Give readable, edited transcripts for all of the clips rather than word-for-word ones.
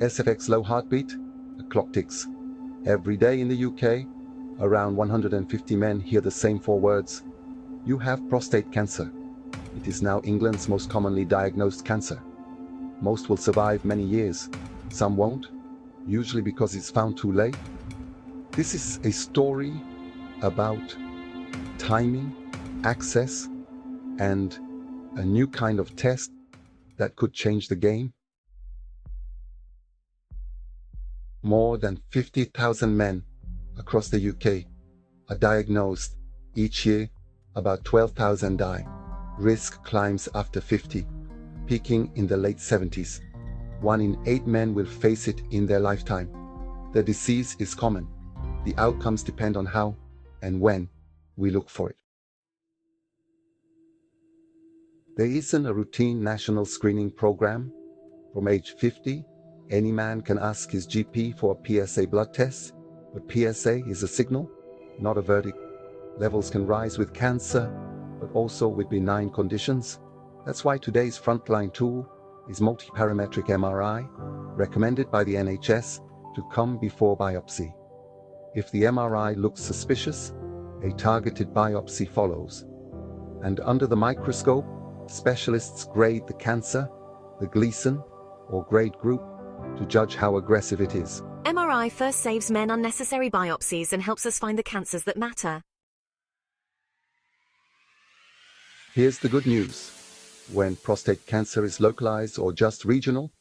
SFX low heartbeat, the clock ticks. Every day in the UK, around 150 men hear the same four words: "You have prostate cancer." It is now England's most commonly diagnosed cancer. Most will survive many years, some won't, usually because it's found too late. This is a story about timing, access, and a new kind of test that could change the game. More than 50,000 men across the UK are diagnosed. Each year, about 12,000 die. Risk climbs after 50, peaking in the late 70s. 1 in 8 men will face it in their lifetime. The disease is common. The outcomes depend on how and when we look for it. There isn't a routine national screening program. From age 50, any man can ask his GP for a PSA blood test, but PSA is a signal, not a verdict. Levels can rise with cancer, but also with benign conditions. That's why today's frontline tool is multiparametric MRI, recommended by the NHS to come before biopsy. If the MRI looks suspicious, a targeted biopsy follows. And under the microscope, specialists grade the cancer, the Gleason or grade group, to judge how aggressive it is. MRI first saves men unnecessary biopsies and helps us find the cancers that matter. Here's the good news. When prostate cancer is localized or just regional,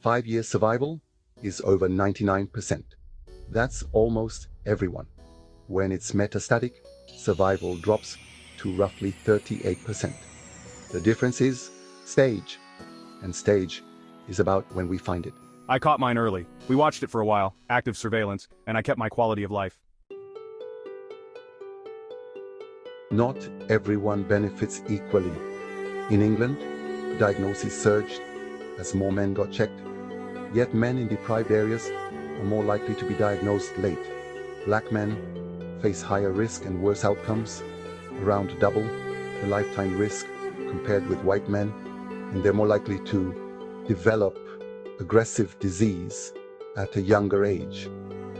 5-year survival is over 99%. That's almost everyone. When it's metastatic, survival drops to roughly 38%. The difference is stage, and stage is about when we find it. I caught mine early. We watched it for a while, active surveillance, and I kept my quality of life. Not everyone benefits equally. In England, diagnosis surged as more men got checked, yet men in deprived areas are more likely to be diagnosed late. Black men face higher risk and worse outcomes, around double the lifetime risk compared with white men, and they're more likely to develop aggressive disease at a younger age.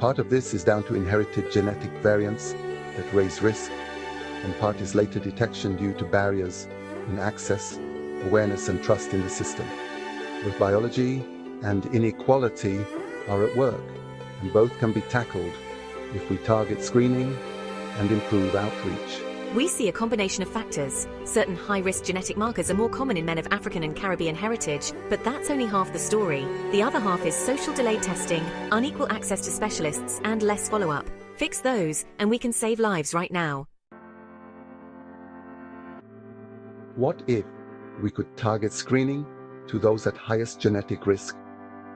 Part of this is down to inherited genetic variants that raise risk, and part is later detection due to barriers in access, awareness, and trust in the system. Both biology and inequality are at work, and both can be tackled if we target screening and improve outreach. We see a combination of factors. Certain high-risk genetic markers are more common in men of African and Caribbean heritage, but that's only half the story. The other half is social delayed testing, unequal access to specialists, and less follow-up. Fix those, and we can save lives right now. What if we could target screening to those at highest genetic risk?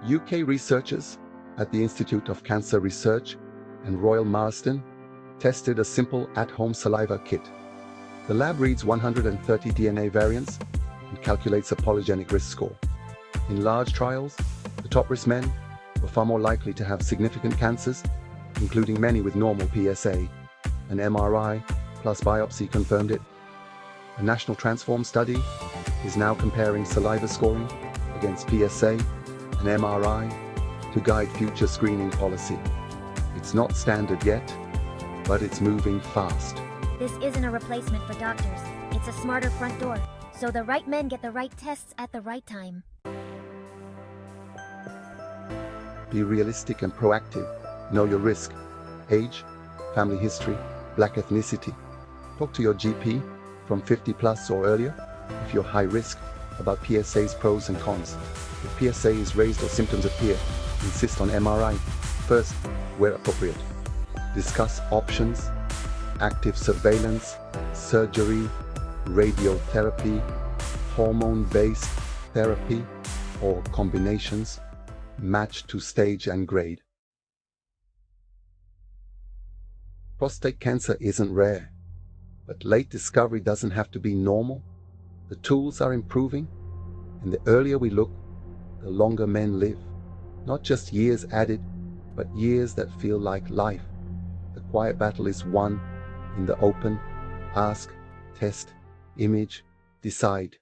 UK researchers at the Institute of Cancer Research and Royal Marsden tested a simple at-home saliva kit. The lab reads 130 DNA variants and calculates a polygenic risk score. In large trials, the top-risk men were far more likely to have significant cancers, including many with normal PSA. An MRI plus biopsy confirmed it. A national transform study is now comparing saliva scoring against PSA and MRI to guide future screening policy. It's not standard yet, but it's moving fast. This isn't a replacement for doctors. It's a smarter front door, so the right men get the right tests at the right time. Be realistic and proactive. Know your risk, age, family history, black ethnicity. Talk to your GP from 50 plus or earlier if you're high risk about PSA's pros and cons. If PSA is raised or symptoms appear, insist on MRI first where appropriate. Discuss options: active surveillance, surgery, radiotherapy, hormone-based therapy, or combinations, matched to stage and grade. Prostate cancer isn't rare, but late discovery doesn't have to be normal. The tools are improving, and the earlier we look, the longer men live. Not just years added, but years that feel like life. The quiet battle is won in the open: ask, test, image, decide.